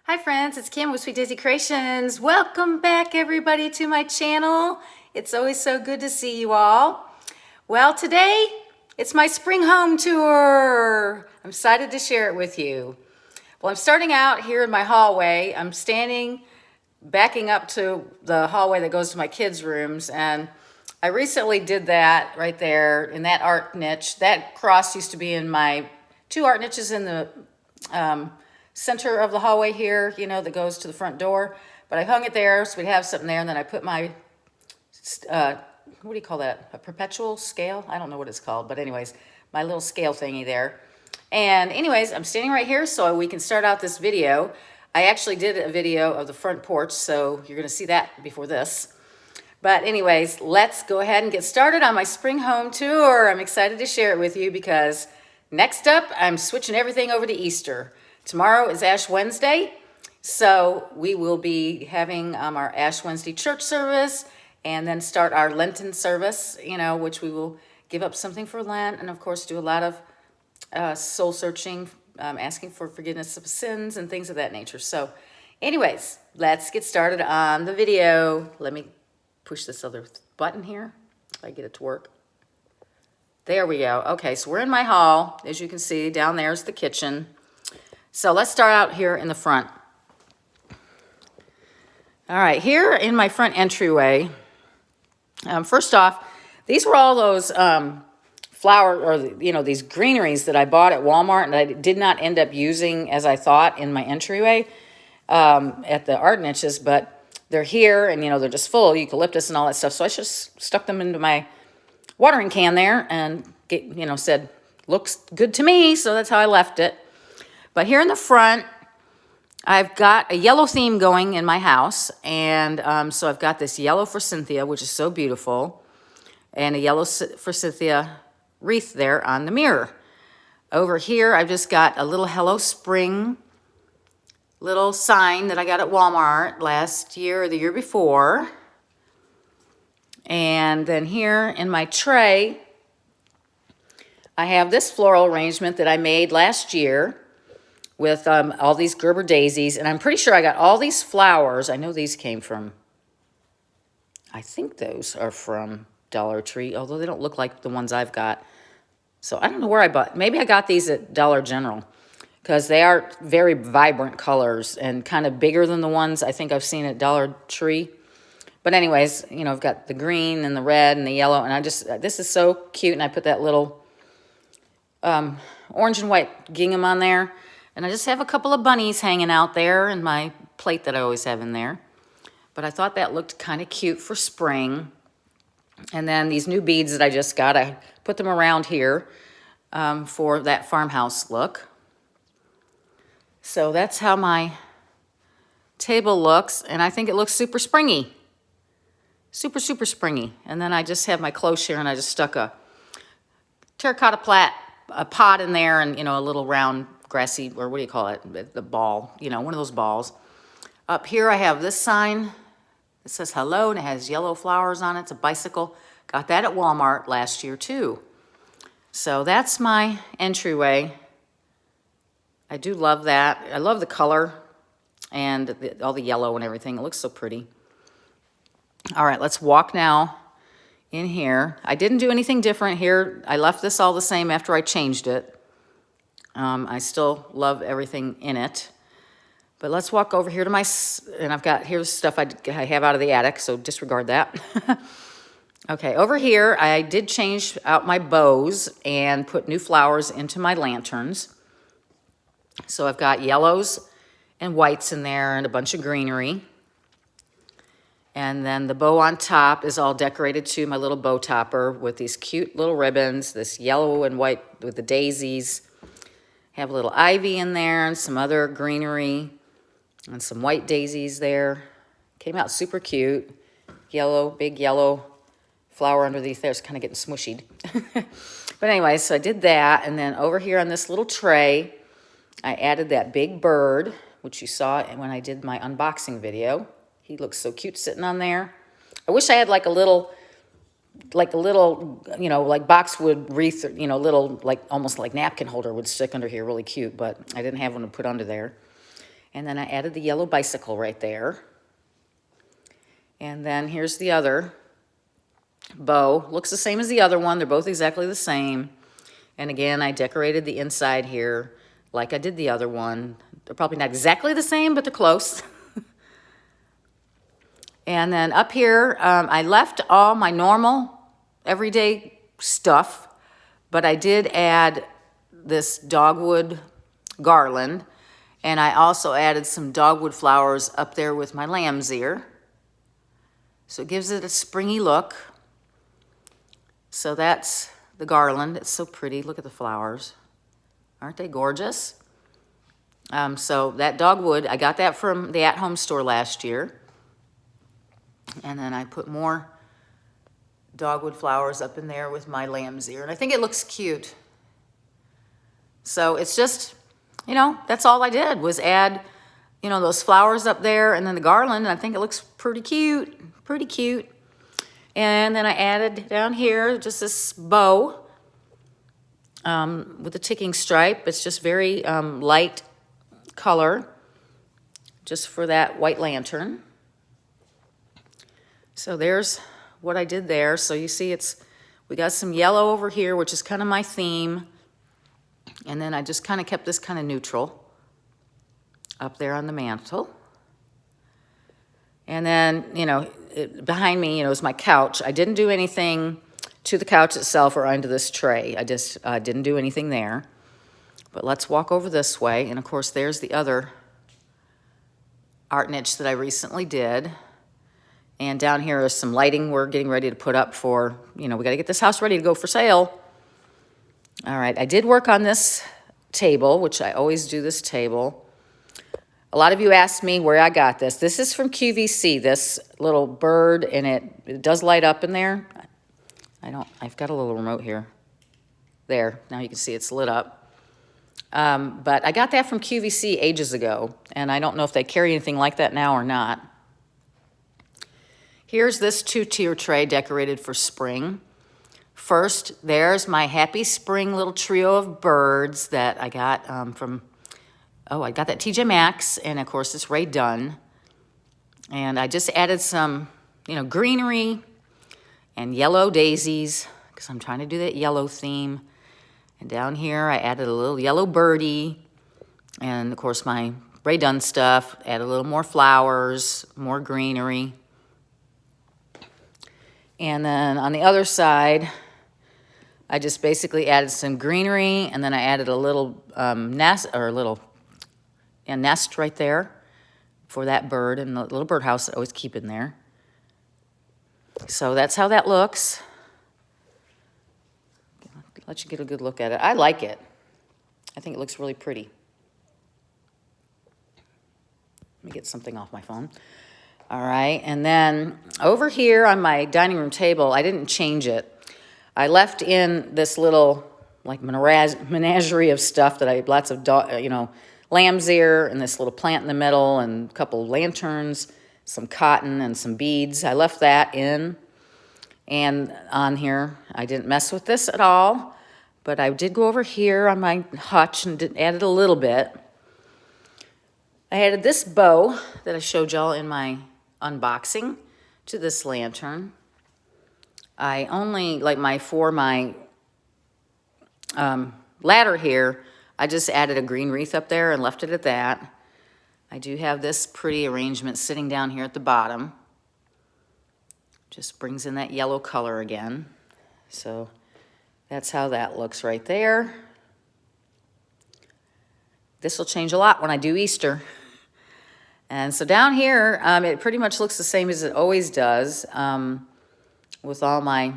Hi friends, it's Kim with Sweet Daisy Creations. Welcome back everybody to my channel. It's always so good to see you all. Well, today it's my spring home tour. I'm excited to share it with you. Well, I'm starting out here in my hallway. I'm backing up to the hallway that goes to my kids' rooms, and I recently did that right there in that art niche. That cross used to be in my two art niches in the center of the hallway here, you know, that goes to the front door. But I hung it there so we'd have something there, and then I put my, what do you call that? A perpetual scale? I don't know what it's called, but anyways, my little scale thingy there. And anyways, I'm standing right here so we can start out this video. I actually did a video of the front porch, so you're gonna see that before this. But anyways, let's go ahead and get started on my spring home tour. I'm excited to share it with you because next up, I'm switching everything over to Easter. Tomorrow is Ash Wednesday, so we will be having our Ash Wednesday church service and then start our Lenten service, you know, which we will give up something for Lent and, of course, do a lot of soul searching, asking for forgiveness of sins and things of that nature. So anyways, let's get started on the video. Let me push this other button here if I get it to work. There we go. Okay, so we're in my hall. As you can see, down there is the kitchen. So let's start out here in the front. All right, here in my front entryway, first off, these were all those flower, or, you know, these greeneries that I bought at Walmart and I did not end up using as I thought in my entryway at the art niches, but they're here and, you know, they're just full of eucalyptus and all that stuff. So I just stuck them into my watering can there and, said, looks good to me. So that's how I left it. But here in the front, I've got a yellow theme going in my house. And so I've got this yellow for Cynthia, which is so beautiful, and a yellow for Cynthia wreath there on the mirror. Over here, I've just got a little Hello Spring little sign that I got at Walmart last year or the year before. And then here in my tray, I have this floral arrangement that I made last year with all these Gerber daisies. And I'm pretty sure I got all these flowers. I know these came from, I think those are from Dollar Tree, although they don't look like the ones I've got. So I don't know where I bought. Maybe I got these at Dollar General because they are very vibrant colors and kind of bigger than the ones I think I've seen at Dollar Tree. But anyways, you know, I've got the green and the red and the yellow, and this is so cute. And I put that little orange and white gingham on there. And I just have a couple of bunnies hanging out there in my plate that I always have in there. But I thought that looked kind of cute for spring. And then these new beads that I just got, I put them around here for that farmhouse look. So that's how my table looks. And I think it looks super springy. Super, super springy. And then I just have my cloche here, and I just stuck a terracotta pot in there, and, you know, a little round grassy, or what do you call it? The ball, you know, one of those balls. Up here I have this sign. It says hello, and it has yellow flowers on it. It's a bicycle. Got that at Walmart last year too. So that's my entryway. I do love that. I love the color and all the yellow and everything. It looks so pretty. All right, let's walk now in here. I didn't do anything different here. I left this all the same after I changed it. I still love everything in it. But let's walk over here to and I've got, here's stuff I have out of the attic, so disregard that. Okay, over here, I did change out my bows and put new flowers into my lanterns. So I've got yellows and whites in there and a bunch of greenery. And then the bow on top is all decorated to my little bow topper with these cute little ribbons, this yellow and white with the daisies. Have a little ivy in there and some other greenery and some white daisies there. Came out super cute. Yellow, big yellow flower underneath there. It's kind of getting smushied. But anyway, so I did that. And then over here on this little tray, I added that big bird, which you saw when I did my unboxing video. He looks so cute sitting on there. I wish I had like a little, you know, like boxwood wreath, you know, little, like almost like napkin holder would stick under here, really cute, but I didn't have one to put under there. And then I added the yellow bicycle right there. And then here's the other bow. Looks the same as the other one. They're both exactly the same. And again, I decorated the inside here like I did the other one. They're probably not exactly the same, but they're close. And then up here, I left all my normal everyday stuff, but I did add this dogwood garland, and I also added some dogwood flowers up there with my lamb's ear. So it gives it a springy look. So that's the garland. It's so pretty. Look at the flowers. Aren't they gorgeous? So that dogwood, I got that from the at-home store last year. And then I put more dogwood flowers up in there with my lamb's ear. And I think it looks cute. So it's just, you know, that's all I did was add, you know, those flowers up there and then the garland. And I think it looks pretty cute, pretty cute. And then I added down here just this bow with a ticking stripe. It's just very light color just for that white lantern. So there's what I did there. So you see we got some yellow over here, which is kind of my theme. And then I just kind of kept this kind of neutral up there on the mantle. And then, you know, behind me, you know, is my couch. I didn't do anything to the couch itself or onto this tray. I just didn't do anything there. But let's walk over this way. And of course, there's the other art niche that I recently did. And down here is some lighting we're getting ready to put up for, you know, we got to get this house ready to go for sale. All right, I did work on this table, which I always do this table. A lot of you asked me where I got this. This is from QVC, this little bird, and it does light up in there. I've got a little remote here. There, now you can see it's lit up. But I got that from QVC ages ago, and I don't know if they carry anything like that now or not. Here's this 2-tier tray decorated for spring. First, there's my Happy Spring little trio of birds that I got I got that TJ Maxx, and of course it's Rae Dunn. And I just added some, you know, greenery and yellow daisies, because I'm trying to do that yellow theme. And down here I added a little yellow birdie, and of course my Rae Dunn stuff, added a little more flowers, more greenery. And then on the other side, I just basically added some greenery, and then I added a little nest right there for that bird and the little birdhouse that I always keep in there. So that's how that looks. Let you get a good look at it. I like it. I think it looks really pretty. Let me get something off my phone. All right, and then over here on my dining room table, I didn't change it. I left in this little like menagerie of stuff that I had lots of, lamb's ear and this little plant in the middle and a couple of lanterns, some cotton and some beads. I left that in. And on here, I didn't mess with this at all, but I did go over here on my hutch and added a little bit. I added this bow that I showed y'all in my unboxing to this lantern. I only, for my ladder here, I just added a green wreath up there and left it at that. I do have this pretty arrangement sitting down here at the bottom. Just brings in that yellow color again. So that's how that looks right there. This will change a lot when I do Easter. And so down here, it pretty much looks the same as it always does, with all my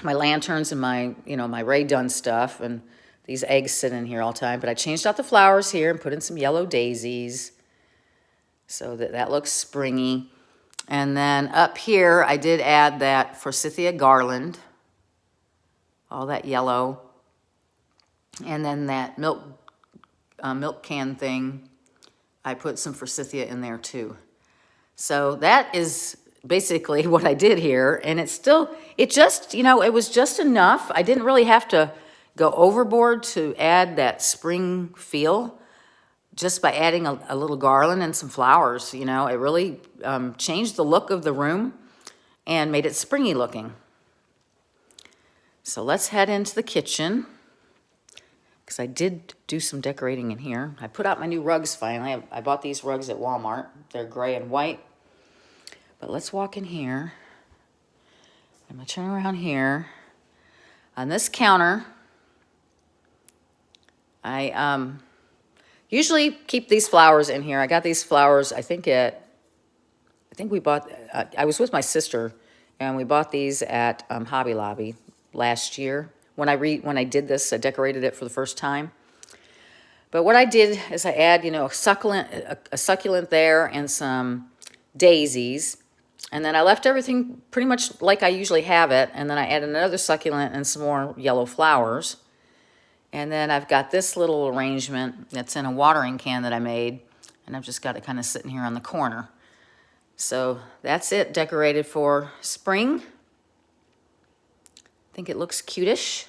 lanterns and my Rae Dunn stuff, and these eggs sit in here all the time. But I changed out the flowers here and put in some yellow daisies so that looks springy. And then up here, I did add that forsythia garland, all that yellow, and then that milk can thing. I put some forsythia in there too. So that is basically what I did here. And it was just enough. I didn't really have to go overboard to add that spring feel. just by adding a little garland and some flowers. You know, it really changed the look of the room and made it springy looking. So let's head into the kitchen, because I did do some decorating in here. I put out my new rugs finally. I bought these rugs at Walmart. They're gray and white. But let's walk in here. I'm going to turn around here. On this counter, I usually keep these flowers in here. I got these flowers, I think we bought, I was with my sister, and we bought these at Hobby Lobby last year. When I did this, I decorated it for the first time. But what I did is I add, you know, a succulent there and some daisies. And then I left everything pretty much like I usually have it. And then I added another succulent and some more yellow flowers. And then I've got this little arrangement that's in a watering can that I made. And I've just got it kind of sitting here on the corner. So that's it, decorated for spring. I think it looks cutish.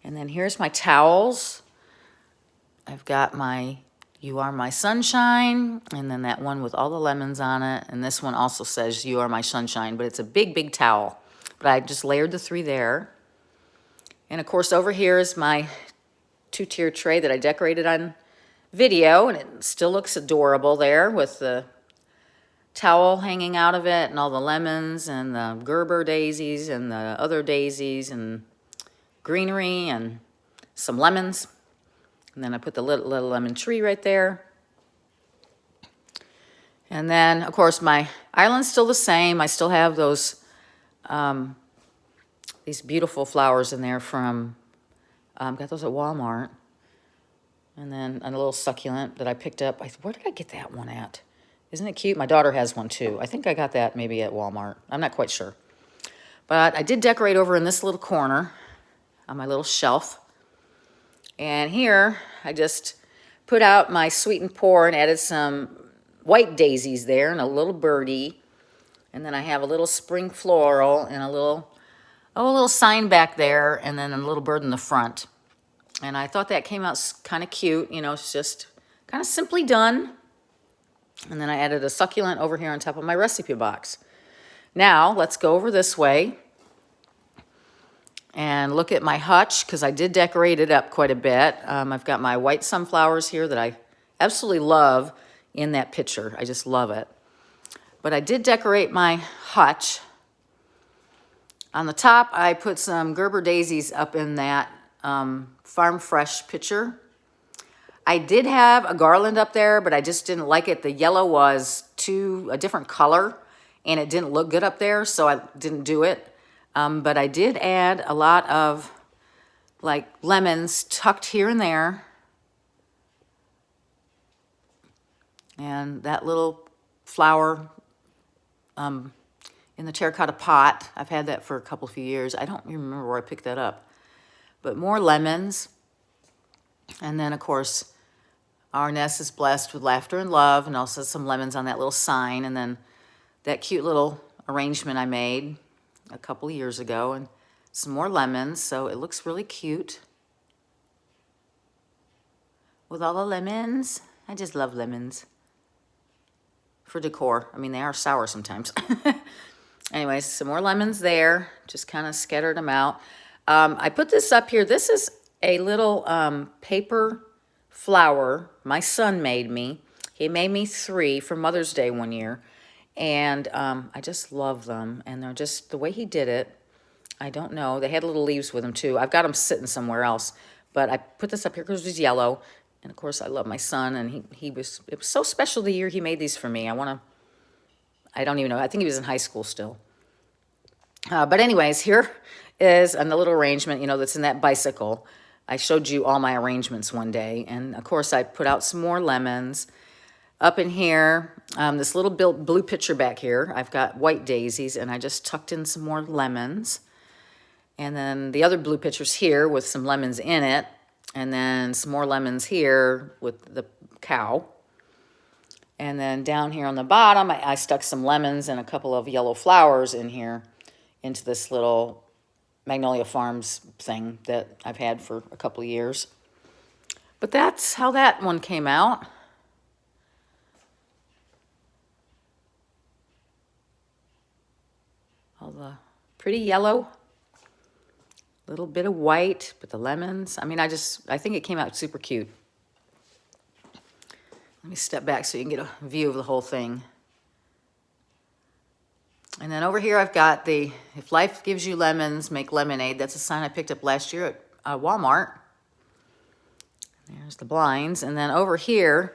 And then here's my towels. I've got my You Are My Sunshine, and then that one with all the lemons on it. And this one also says You Are My Sunshine, but it's a big, big towel. But I just layered the three there. And of course, over here is my two-tier tray that I decorated on video, and it still looks adorable there with the towel hanging out of it and all the lemons and the Gerber daisies and the other daisies and greenery and some lemons. And then I put the little lemon tree right there. And then, of course, my island's still the same. I still have those these beautiful flowers in there from, got those at Walmart. And then a little succulent that I picked up. Where did I get that one at? Isn't it cute? My daughter has one too. I think I got that maybe at Walmart. I'm not quite sure. But I did decorate over in this little corner on my little shelf. And here I just put out my Sweet and Pour and added some white daisies there and a little birdie. And then I have a little spring floral and a little sign back there, and then a little bird in the front. And I thought that came out kind of cute. You know, it's just kind of simply done. And then I added a succulent over here on top of my recipe box. Now, let's go over this way and look at my hutch, because I did decorate it up quite a bit. I've got my white sunflowers here that I absolutely love in that picture. I just love it. But I did decorate my hutch. On the top, I put some Gerber daisies up in that Farm Fresh picture. I did have a garland up there, but I just didn't like it. The yellow was a different color, and it didn't look good up there, so I didn't do it. But I did add a lot of like lemons tucked here and there. And that little flower in the terracotta pot, I've had that for a few years. I don't even remember where I picked that up. But more lemons. And then, of course, our nest is blessed with laughter and love, and also some lemons on that little sign. And then that cute little arrangement I made a couple years ago, and some more lemons, so it looks really cute with all the lemons. I just love lemons for decor. I mean, they are sour sometimes. Anyways, some more lemons there, just kind of scattered them out. I put this up here. This is a little paper flower my son made me. He made me 3 for Mother's Day one year. And I just love them. And they're just, the way he did it, I don't know. They had little leaves with them too. I've got them sitting somewhere else. But I put this up here because it was yellow. And of course, I love my son. And it was so special the year he made these for me. I don't even know. I think he was in high school still. But anyways, here is a little arrangement, you know, that's in that bicycle. I showed you all my arrangements one day. And of course, I put out some more lemons. Up in here, this little blue pitcher back here, I've got white daisies, and I just tucked in some more lemons. And then the other blue pitcher's here with some lemons in it, and then some more lemons here with the cow. And then down here on the bottom, I stuck some lemons and a couple of yellow flowers in here into this little Magnolia Farms thing that I've had for a couple of years. But that's how that one came out. All the pretty yellow, little bit of white, but the lemons. I mean, I think it came out super cute. Let me step back so you can get a view of the whole thing. And then over here I've got the, if life gives you lemons, make lemonade. That's a sign I picked up last year at Walmart. There's the blinds. And then over here,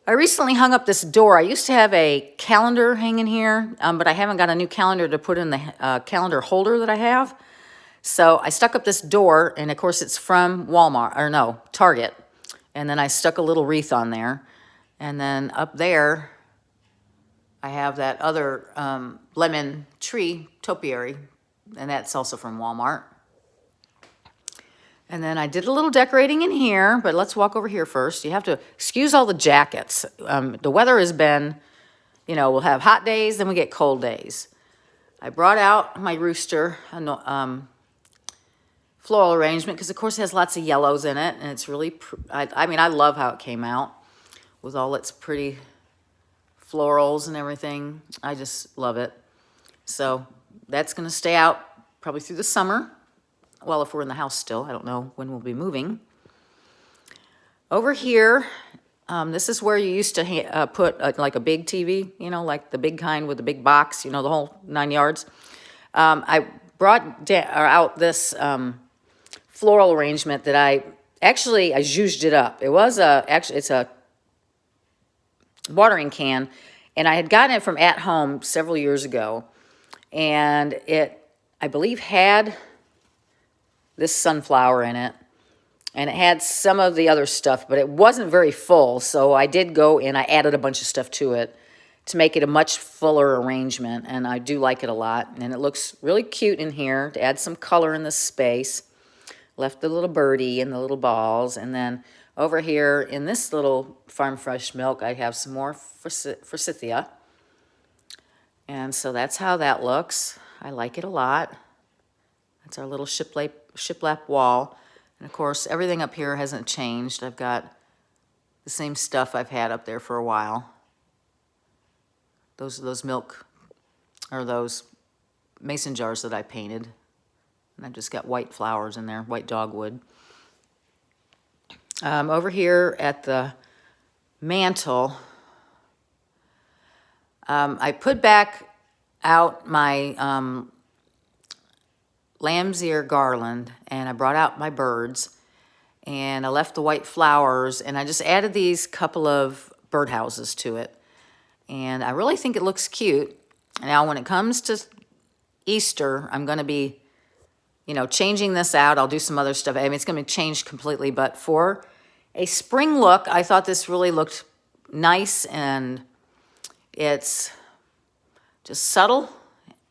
I recently hung up this door. I used to have a calendar hanging here, but I haven't got a new calendar to put in the calendar holder that I have. So I stuck up this door, and of course it's from Walmart, or no, Target. And then I stuck a little wreath on there. And then up there, I have that other lemon tree topiary, and that's also from Walmart. And then I did a little decorating in here, but let's walk over here first. You have to excuse all the jackets. The weather has been, you know, we'll have hot days, then we get cold days. I brought out my rooster floral arrangement because, of course, it has lots of yellows in it, and it's really, I mean, I love how it came out with all its pretty florals and everything. I just love it. So that's going to stay out probably through the summer. Well, if we're in the house still, I don't know when we'll be moving. Over here, this is where you used to put like a big TV, you know, like the big kind with the big box, you know, the whole 9 yards. I brought out this floral arrangement that I zhuzhed it up. It was it's a watering can, and I had gotten it from At Home several years ago, and it, I believe, had this sunflower in it, and it had some of the other stuff, but it wasn't very full, so I did go and I added a bunch of stuff to it to make it a much fuller arrangement, and I do like it a lot, and it looks really cute in here to add some color in this space. Left the little birdie and the little balls, and then over here in this little Farm Fresh milk, I have some more forsythia, and so that's how that looks. I like it a lot. That's our little shiplap wall. And of course, everything up here hasn't changed. I've got the same stuff I've had up there for a while. Those milk, or those mason jars that I painted. And I've just got white flowers in there, white dogwood. Over here at the mantle, I put back out my lamb's ear garland, and I brought out my birds, and I left the white flowers, and I just added these couple of birdhouses to it, and I really think it looks cute. Now when it comes to Easter, I'm going to be, you know, changing this out. I'll do some other stuff. I mean, it's going to be changed completely, but for a spring look, I thought this really looked nice, and it's just subtle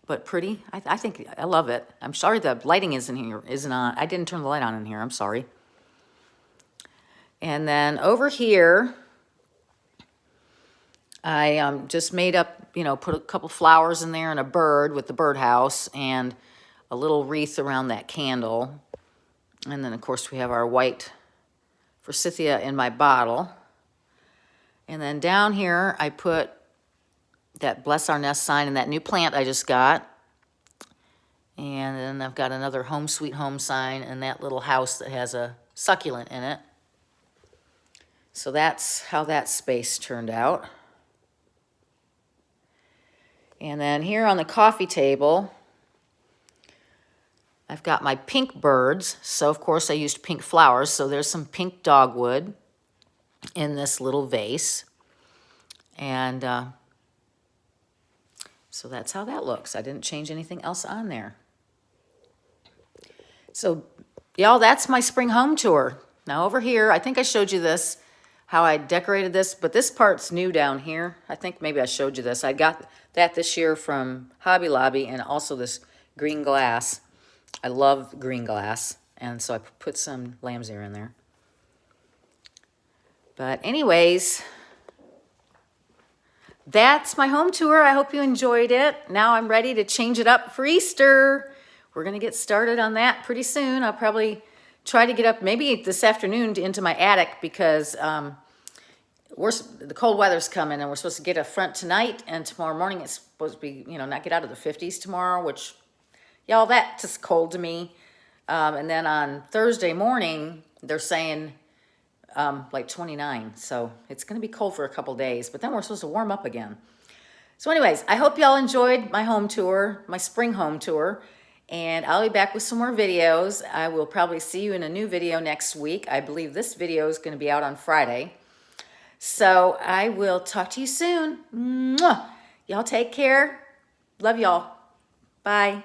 but pretty. I think I love it. I'm sorry the lighting isn't on. I didn't turn the light on in here. I'm sorry. And then over here, I just made up, you know, put a couple flowers in there and a bird with the birdhouse and a little wreath around that candle. And then, of course, we have our white forsythia in my bottle. And then down here, I put that Bless Our Nest sign and that new plant I just got. And then I've got another Home Sweet Home sign and that little house that has a succulent in it. So that's how that space turned out. And then here on the coffee table, I've got my pink birds. So, of course, I used pink flowers. So there's some pink dogwood in this little vase. And so that's how that looks. I didn't change anything else on there. So, y'all, that's my spring home tour. Now over here, I think I showed you this, how I decorated this, but this part's new down here. I think maybe I showed you this. I got that this year from Hobby Lobby, and also this green glass. I love green glass, and so I put some lamb's ear in there. But anyways, that's my home tour. I hope you enjoyed it. Now I'm ready to change it up for Easter. We're going to get started on that pretty soon. I'll probably try to get up maybe this afternoon into my attic because the cold weather's coming and we're supposed to get a front tonight, and tomorrow morning it's supposed to be, you know, not get out of the 50s tomorrow, which, y'all, that's just cold to me. And then on Thursday morning, they're saying like 29. So it's going to be cold for a couple days, but then we're supposed to warm up again. So anyways, I hope y'all enjoyed my home tour, my spring home tour, and I'll be back with some more videos. I will probably see you in a new video next week. I believe this video is going to be out on Friday. So I will talk to you soon. Mwah! Y'all take care. Love y'all. Bye.